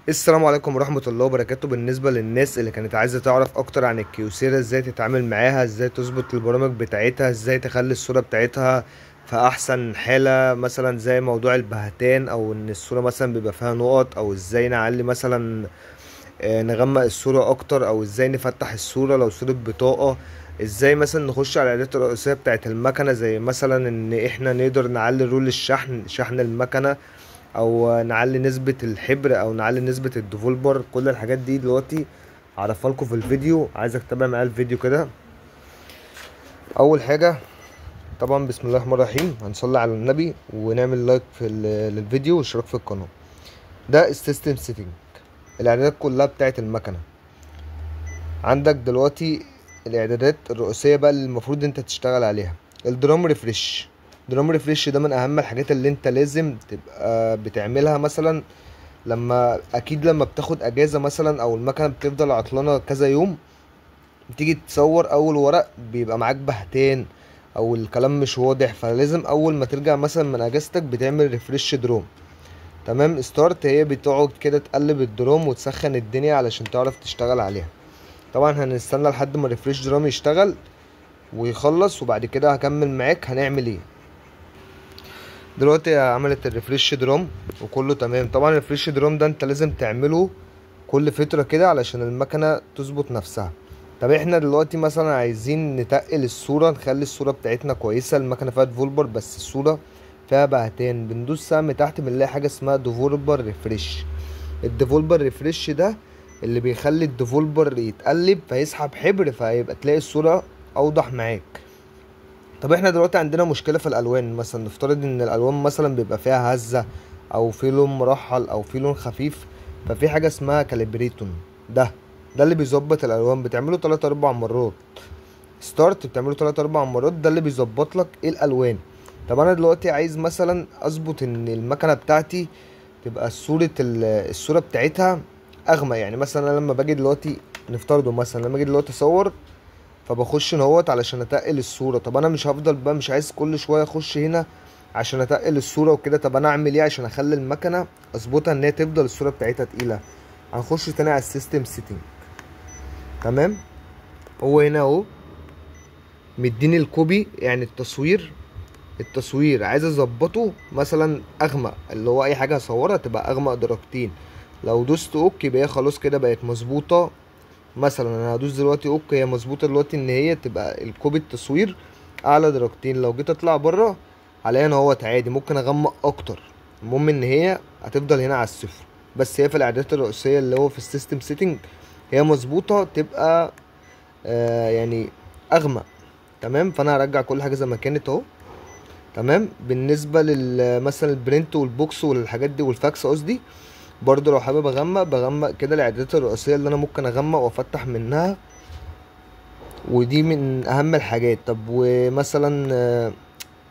السلام عليكم ورحمة الله وبركاته. بالنسبة للناس اللي كانت عايزة تعرف اكتر عن الكيوسيرا، ازاي تتعامل معاها، ازاي تظبط البرامج بتاعتها، ازاي تخلي الصورة بتاعتها في احسن حالة، مثلا زي موضوع البهتان او ان الصورة مثلا بيبقى فيها نقط، او ازاي نعلي مثلا نغمق الصورة اكتر، او ازاي نفتح الصورة لو صورة بطاقة، ازاي مثلا نخش على الاعدادات الرئيسية بتاعت المكنة، زي مثلا ان احنا نقدر نعلي رول شحن المكنة، او نعلي نسبة الحبر، او نعلي نسبة الديفولبر. كل الحاجات دي دلوقتي هعرفها لكم في الفيديو، عايزك تتابع معايا الفيديو كده. اول حاجة طبعا بسم الله الرحمن الرحيم، هنصلي على النبي ونعمل لايك للفيديو واشتراك في القناة. ده السيستم سيتنج، الاعدادات كلها بتاعت المكنة. عندك دلوقتي الاعدادات الرئيسية بقى اللي المفروض انت تشتغل عليها. الدرام ريفريش، درام ريفريش ده من اهم الحاجات اللي انت لازم تبقى بتعملها. مثلا لما بتاخد اجازة مثلا، او المكنة بتفضل عطلانة كذا يوم، تيجي تصور اول ورق بيبقى معاك بهتان او الكلام مش واضح، فلازم اول ما ترجع مثلا من اجازتك بتعمل ريفريش دروم. تمام. ستارت هي بتقعد كده تقلب الدروم وتسخن الدنيا علشان تعرف تشتغل عليها. طبعا هنستنى لحد ما الريفريش درام يشتغل ويخلص، وبعد كده هكمل معاك هنعمل ايه. دلوقتي عملت الريفريش درام وكله تمام. طبعا الريفريش درام ده انت لازم تعمله كل فترة كده علشان المكنة تظبط نفسها. طب احنا دلوقتي مثلا عايزين نتقل الصورة، نخلي الصورة بتاعتنا كويسة، المكنة فيها ديفولبر بس الصورة فيها بهتان، بندوس سهم تحت بنلاقي حاجة اسمها ديفولبر ريفريش. الديفولبر ريفريش ده اللي بيخلي الديفولبر يتقلب فيسحب حبر، فيبقى تلاقي الصورة اوضح معاك. طب احنا دلوقتي عندنا مشكلة في الالوان، مثلا نفترض ان الالوان مثلا بيبقى فيها هزة، او في لون مرحل، او في لون خفيف. ففي حاجة اسمها كاليبريتون. ده اللي بيظبط الالوان، بتعمله 3 4 مرات. ستارت بتعمله 3 4 مرات، ده اللي بيظبط لك ايه الالوان. طب انا دلوقتي عايز مثلا اظبط ان المكنة بتاعتي تبقى الصورة بتاعتها اغمق. يعني مثلا انا لما باجي دلوقتي، نفترضه مثلا لما اجي دلوقتي اصور، فبخش نهوت علشان اتقل الصورة. طب انا مش هفضل بقى، مش عايز كل شوية اخش هنا عشان اتقل الصورة وكده. طب انا اعمل ايه عشان اخلي المكنة اظبطها ان هي تفضل الصورة بتاعتها تقيلة؟ هنخش تاني على السيستم سيتنج. تمام. هو هنا اهو مديني الكوبي، يعني التصوير عايز اظبطه مثلا اغمق، اللي هو اي حاجة هصورها تبقى اغمق درجتين. لو دوست اوك يبقى هي خلاص كده بقت مظبوطة. مثلا انا هدوس دلوقتي اوكي، هي مظبوطه دلوقتي ان هي تبقى الكوبي التصوير اعلى درجتين. لو جيت اطلع بره عليها ان هو عادي ممكن اغمق اكتر، المهم ان هي هتفضل هنا على الصفر. بس هي في الاعدادات الرئيسيه اللي هو في السيستم سيتنج هي مظبوطه تبقى يعني اغمق. تمام. فانا هرجع كل حاجه زي ما كانت اهو. تمام. بالنسبه مثلا البرنت والبوكس والحاجات دي والفاكس قصدي، برضو لو حابب بغمق كده الاعدادات الرئيسيه اللي انا ممكن اغمق وافتح منها، ودي من اهم الحاجات. طب ومثلا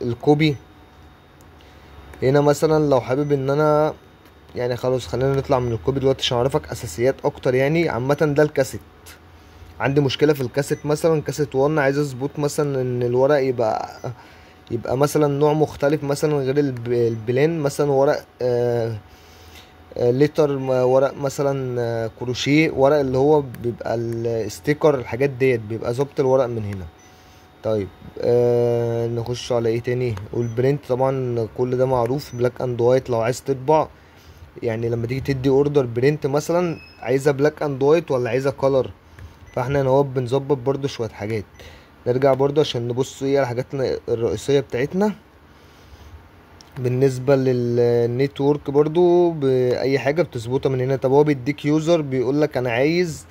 الكوبي هنا مثلا لو حابب ان انا، يعني خلاص خلينا نطلع من الكوبي دلوقتي عشان اعرفك اساسيات اكتر. يعني عامه ده الكاسيت، عندي مشكله في الكاسيت. مثلا كاسيت 1 عايز اظبط مثلا ان الورق يبقى مثلا نوع مختلف، مثلا غير البلان، مثلا ورق لتر، ورق مثلا كروشيه، ورق اللي هو بيبقى الستيكر، الحاجات ديت بيبقى ظبط الورق من هنا. طيب نخش على ايه تاني؟ والبرنت طبعا كل ده معروف، بلاك اند وايت لو عايز تطبع. يعني لما تيجي تدي اوردر برنت مثلا، عايزها بلاك اند وايت ولا عايزها كولر. فاحنا هنا بنظبط برضو شوية حاجات. نرجع برضو عشان نبص ايه على الحاجات الرئيسية بتاعتنا. بالنسبة للنتورك برضو بأي حاجة بتظبطها من هنا. طب هو بيديك يوزر، بيقولك انا عايز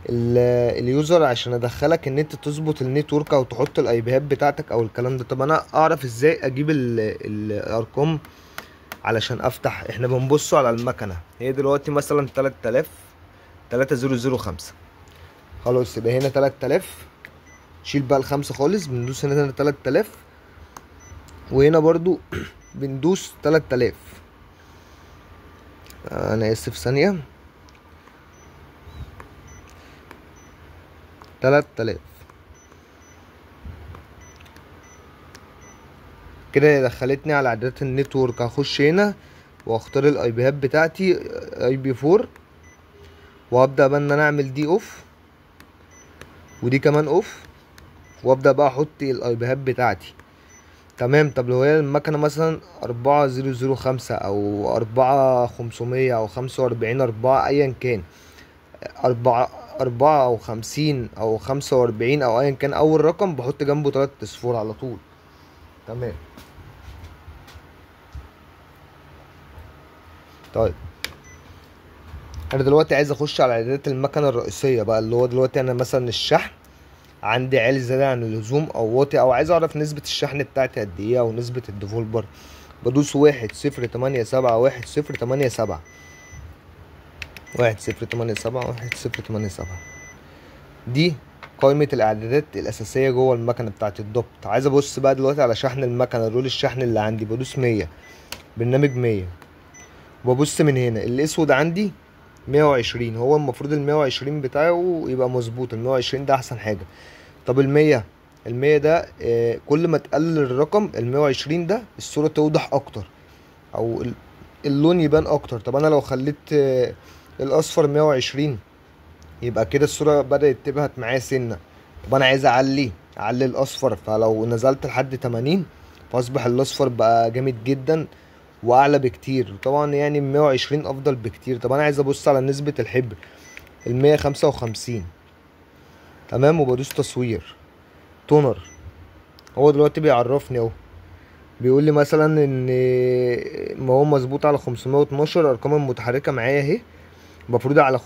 اليوزر عشان ادخلك ان انت تظبط النتورك او تحط الاي بيات بتاعتك او الكلام ده. طب انا اعرف ازاي اجيب الارقام علشان افتح؟ احنا بنبص على المكنه، هي دلوقتي مثلا 3000 3005. خلاص يبقى هنا 3000، شيل بقى الخمسة خالص، بندوس هنا 3000، وهنا برضو بندوس 3000. انا اسف ثانية، 3000 كده دخلتني على اعدادات النتورك. هخش هنا واختار الاي بيهات بتاعتي اي بي 4، وابدا بقى ان انا اعمل دي اوف ودي كمان اوف، وابدا بقى احط الاي بيهات بتاعتي. تمام. طب لو هي المكنه مثلا 4005 او 4500 او 45 4 ايا كان، 54 او 45 او ايا كان، اول رقم بحط جنبه 3 اصفار على طول. تمام. طيب انا دلوقتي عايز اخش على اعدادات المكنه الرئيسيه بقى، اللي هو دلوقتي انا مثلا الشحن عندي عالي زياده عن اللزوم او واطي، او عايز اعرف نسبه الشحن بتاعتي قد ايه او نسبه الديفولبر. بدوس 1087 1087 1087 1087. دي قائمة الإعدادات الأساسية جوه المكنة بتاعة الضبط. عايز أبص بقى دلوقتي على شحن المكنة، رول الشحن اللي عندي، بدوس 100، برنامج 100، وببص من هنا الأسود عندي 120. هو المفروض ال120 بتاعه يبقى مظبوط، ال120 ده أحسن حاجة. طب المية ده كل ما تقلل الرقم ال120 ده الصورة توضح أكتر أو اللون يبان أكتر. طب أنا لو خليت الأصفر 120 يبقى كده الصورة بدأت تبهت معايا سنة. طب انا عايز اعلي الاصفر، فلو نزلت لحد 80 فاصبح الاصفر بقى جامد جدا واعلى بكتير. طبعا يعني 120 افضل بكتير. طب انا عايز ابص على نسبة الحبر، 155. تمام. وبدوس تصوير تونر. هو دلوقتي بيعرفني اهو، بيقول لي مثلا ان ما هو مظبوط على 512. الارقام المتحركة معايا اهي مفروضة على 512،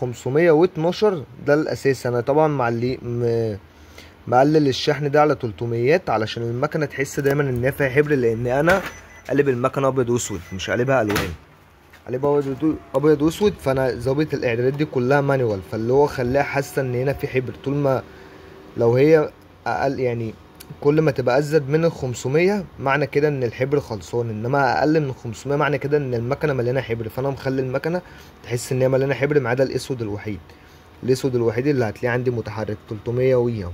ده الاساس. انا طبعا مقلل الشحن ده على 300 علشان المكنه تحس دايما ان هي فيها حبر، لان انا قلب المكنه ابيض واسود مش قلبها الوان، قلبها ابيض واسود. فانا ظابط الاعدادات دي كلها مانيوال، فاللي هو خلاها حاسه ان هنا في حبر. طول ما لو هي اقل يعني كل ما تبقى ازيد من ال 500 معنى كده ان الحبر خلصان، انما اقل من 500 معنى كده ان المكنه مليانه حبر. فانا مخلي المكنه تحس ان هي مليانه حبر ما عدا الاسود الوحيد. الاسود الوحيد اللي هتلاقيه عندي متحرك 300 وي اهو.